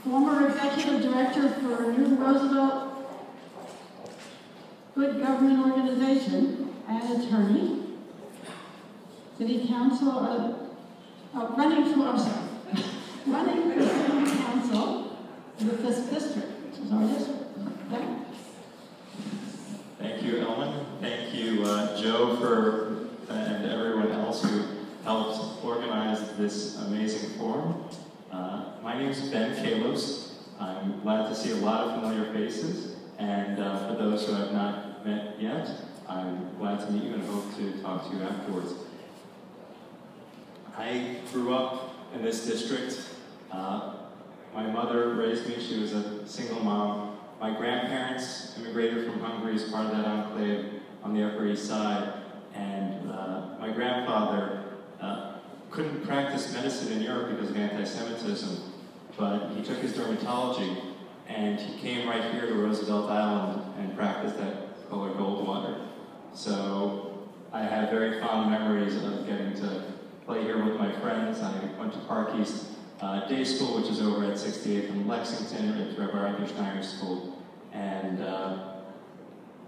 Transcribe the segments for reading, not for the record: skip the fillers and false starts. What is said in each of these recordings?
former executive director for New Roosevelt Good Government Organization and attorney, city council, running for city council in the 5th district, which is our district. Okay. Thank you, Ellen. Thank you, Joe, and everyone else who helped organize this amazing forum. My name is Kallos. I'm glad to see a lot of familiar faces, and for those who I've not met yet, I'm glad to meet you and hope to talk to you afterwards. I grew up in this district. My mother raised me. She was a single mom. My grandparents immigrated from Hungary as part of that enclave on the Upper East Side, and my grandfather couldn't practice medicine in Europe because of anti-Semitism, but he took his dermatology and he came right here to Roosevelt Island and practiced at Kohler Goldwater. So I have very fond memories of getting to play here with my friends. I went to Park East Day School, which is over at 68th and Lexington. It's Rev. Arthur Schneider School. And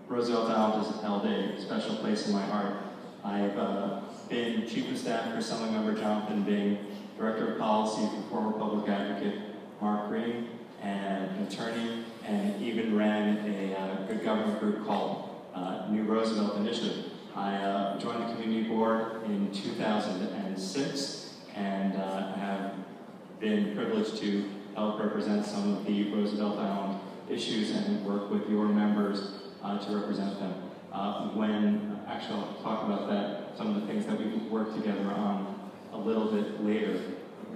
Roosevelt Island has held a special place in my heart. I've been Chief of Staff for Assemblymember Jonathan Bing, Director of Policy for former Public Advocate Mark Green, and an attorney, and even ran a good government group called New Roosevelt Initiative. I joined the community board in 2006, and have been privileged to help represent some of the Roosevelt Island issues and work with your members to represent them. Actually I'll talk about that, some of the things that we've worked together on a little bit later.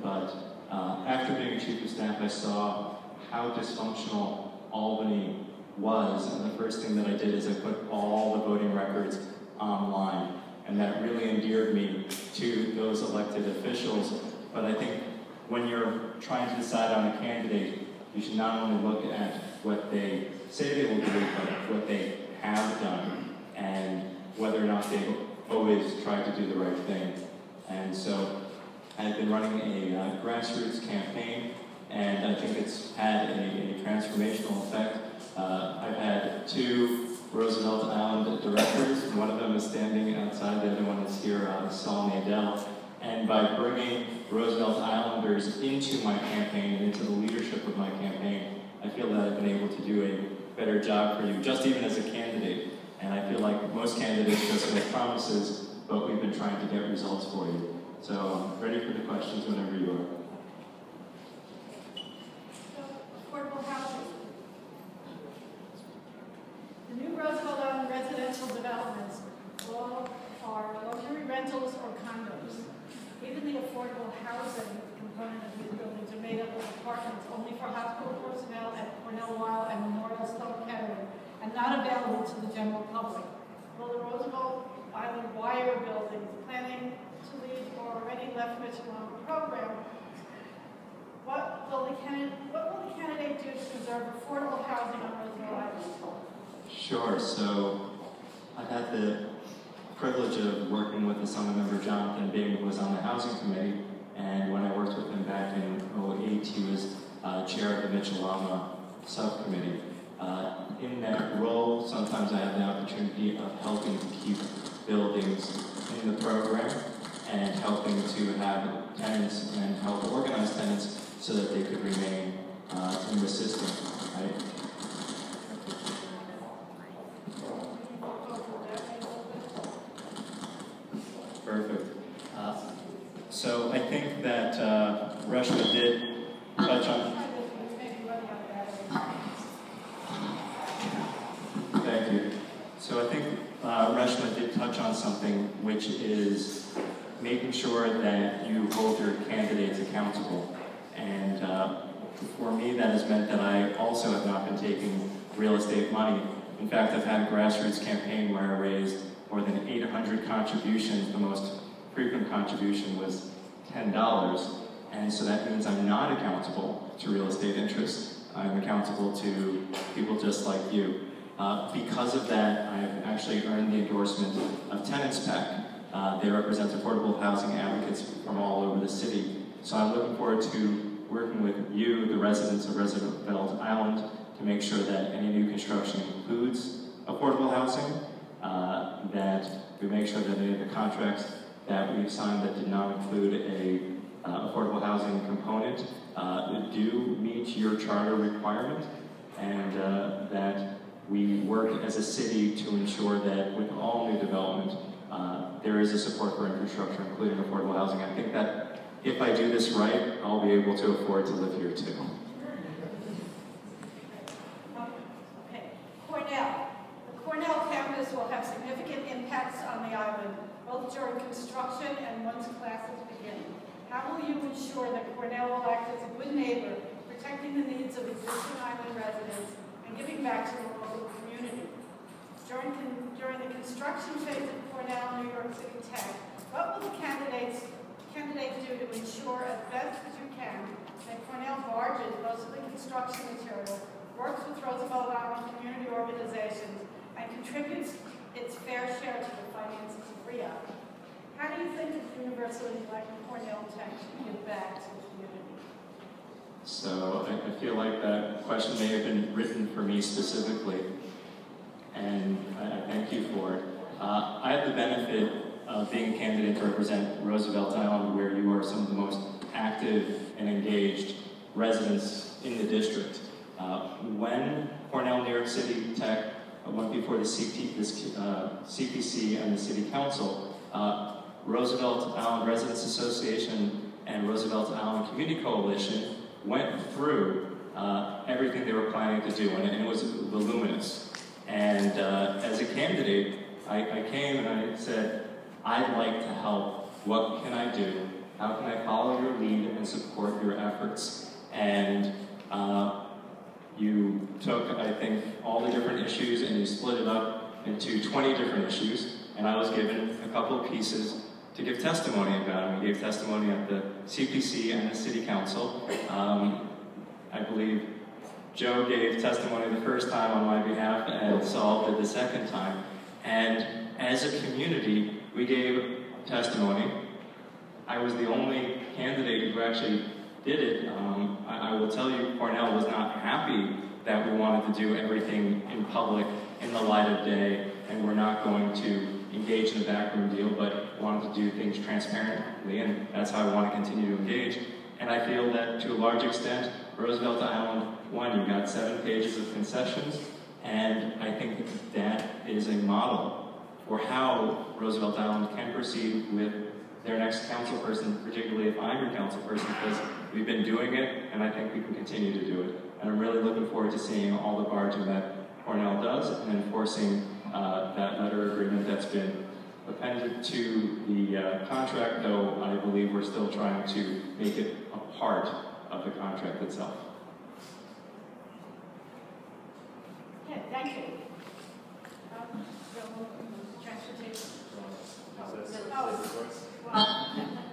But after being Chief of Staff, I saw how dysfunctional Albany was, and the first thing that I did is I put all the voting records online, and that really endeared me to those elected officials. But I think when you're trying to decide on a candidate, you should not only look at what they say they will do, but what they have done, and whether or not they've always tried to do the right thing. And so I've been running a grassroots campaign, and I think it's had a transformational effect. I've had 2 Roosevelt Island directors. One of them is standing outside, the other one is here, Solomon Adele. And by bringing Roosevelt Islanders into my campaign and into the leadership of my campaign, I feel that I've been able to do a better job for you, just even as a candidate. And I feel like most candidates just make promises, but we've been trying to get results for you. So I'm ready for the questions whenever you are. Affordable housing. The new Roosevelt Island residential developments all are luxury rentals or condos. Even the affordable housing component of these buildings are made up of apartments only for hospital personnel at Cornell Weill and Memorial Sloan Kettering, and not available to the general public. Will the Roosevelt Island Wire building planning to leave or already left Mitchell on the program? What will the candidate do to preserve affordable housing on Roosevelt Island? Sure. So I've had the privilege of working with Assemblymember Jonathan Bing, who was on the Housing Committee, and when I worked with him back in 2008, he was chair of the Mitchell-Lama subcommittee. In that role, sometimes I have the opportunity of helping to keep buildings in the program and helping to have tenants and help organize tenants so that they could remain in the system. Right? Perfect. So I think that Reshma did touch on. Thank you. So I think Reshma did touch on something, which is making sure that you hold your candidates accountable. And for me, that has meant that I also have not been taking real estate money. In fact, I've had a grassroots campaign where I raised more than 800 contributions. The most frequent contribution was $10. And so that means I'm not accountable to real estate interests. I'm accountable to people just like you. Because of that, I've actually earned the endorsement of Tenants PAC. They represent affordable housing advocates from all over the city. So I'm looking forward to working with you, the residents of Roosevelt Island, to make sure that any new construction includes affordable housing, that we make sure that any of the contracts that we've signed that did not include a affordable housing component do meet your charter requirement, and that we work as a city to ensure that with all new development, there is a support for infrastructure, including affordable housing. I think that if I do this right, I'll be able to afford to live here too. Okay, Cornell. The Cornell campus will have significant impacts on the island, both during construction and once classes begin. How will you ensure that Cornell will act as a good neighbor, protecting the needs of existing island residents and giving back to the local community? During the construction phase of Cornell New York City Tech, what will the candidates do to ensure as best as you can that Cornell barges most of the construction material, works with Roosevelt Island community organizations, and contributes its fair share to the finances of RIA? How do you think a university like Cornell Tech should give back to the community? So I feel like that question may have been written for me specifically, and I thank you for it. I have the benefit of being a candidate to represent Roosevelt Island, where you are some of the most active and engaged residents in the district. When Cornell New York City Tech went before the CPC and the City Council, Roosevelt Island Residents Association and Roosevelt Island Community Coalition went through everything they were planning to do, and it was voluminous. And as a candidate, I came and I said, I'd like to help. What can I do? How can I follow your lead and support your efforts? And you took, I think, all the different issues and you split it up into 20 different issues, and I was given a couple of pieces to give testimony about them. We gave testimony at the CPC and the City Council. I believe Joe gave testimony the first time on my behalf, and Saul did the second time. And as a community, we gave testimony. I was the only candidate who actually did it. I will tell you, Cornell was not happy that we wanted to do everything in public, in the light of day, and we're not going to engage in a backroom deal, but wanted to do things transparently, and that's how I want to continue to engage. And I feel that to a large extent, Roosevelt Island won. You got 7 pages of concessions, and I think that is a model for how Roosevelt Island can proceed with their next council person, particularly if I'm your council person, because we've been doing it, and I think we can continue to do it. And I'm really looking forward to seeing all the barging that Cornell does and enforcing that letter agreement that's been appended to the contract, though I believe we're still trying to make it a part of the contract itself. Okay, thank you. Transportation.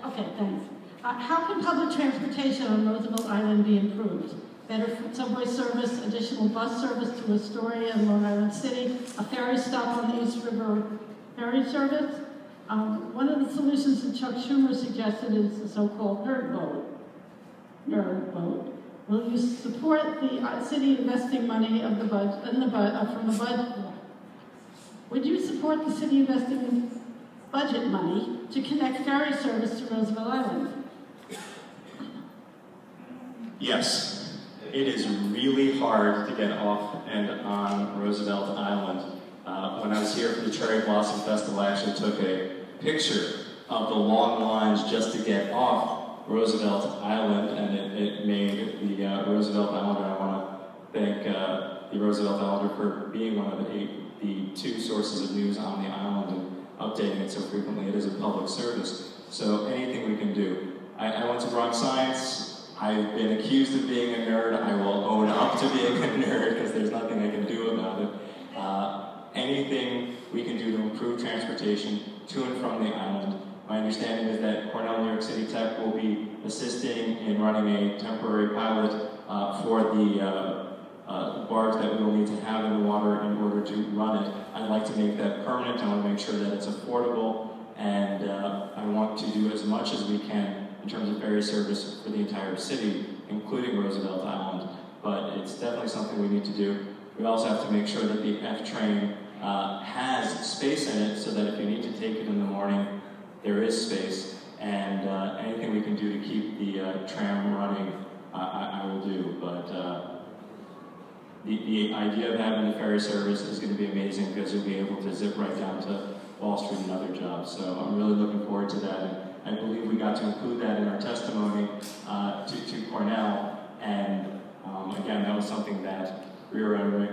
Okay, thanks. How can public transportation on Roosevelt Island be improved? Better subway service, additional bus service to Astoria and Long Island City, a ferry stop on the East River ferry service. One of the solutions that Chuck Schumer suggested is the so-called nerd vote. Nerd vote. Will you support the city investing money of the budget from the budget? Would you support the city investing in budget money to connect ferry service to Roosevelt Island? Yes. It is really hard to get off and on Roosevelt Island. When I was here for the Cherry Blossom Festival, I actually took a picture of the long lines just to get off Roosevelt Island, and it made the Roosevelt Islander. I want to thank the Roosevelt Islander for being one of the 2 sources of news on the island and updating it so frequently. It is a public service, so anything we can do. I went to Bronx Science. I've been accused of being a nerd. I will own up to being a nerd because there's nothing I can do about it. Anything we can do to improve transportation to and from the island. My understanding is that Cornell New York City Tech will be assisting in running a temporary pilot for the barge that we will need to have in the water in order to run it. I'd like to make that permanent. I want to make sure that it's affordable, and I want to do as much as we can in terms of ferry service for the entire city, including Roosevelt Island, but it's definitely something we need to do. We also have to make sure that the F train has space in it so that if you need to take it in the morning, there is space, and anything we can do to keep the tram running, I will do. But the idea of having the ferry service is going to be amazing because you'll be able to zip right down to Wall Street and other jobs. So I'm really looking forward to that. And I believe we got to include that in our testimony to Cornell. And again, that was something that Rear End Rick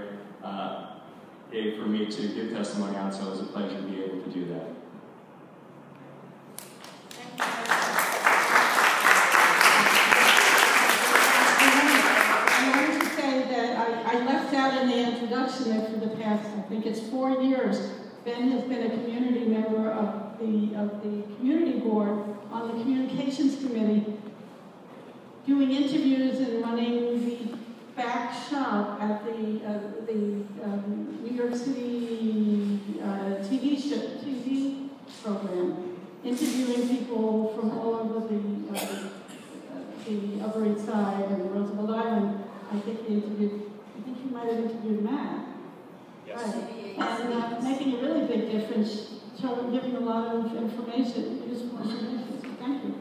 gave for me to give testimony on, so it was a pleasure to be able to do that. I wanted to say that I left out in the introduction that for the past, I think it's 4 years, Ben has been a community member of the community board on the communications committee, doing interviews and running the back shop at the New York City TV program, interviewing people from all over the Upper East Side and Roosevelt Island. I think you might have interviewed Matt. Yes. Right. And making a really big difference, giving a lot of information, useful information. So thank you.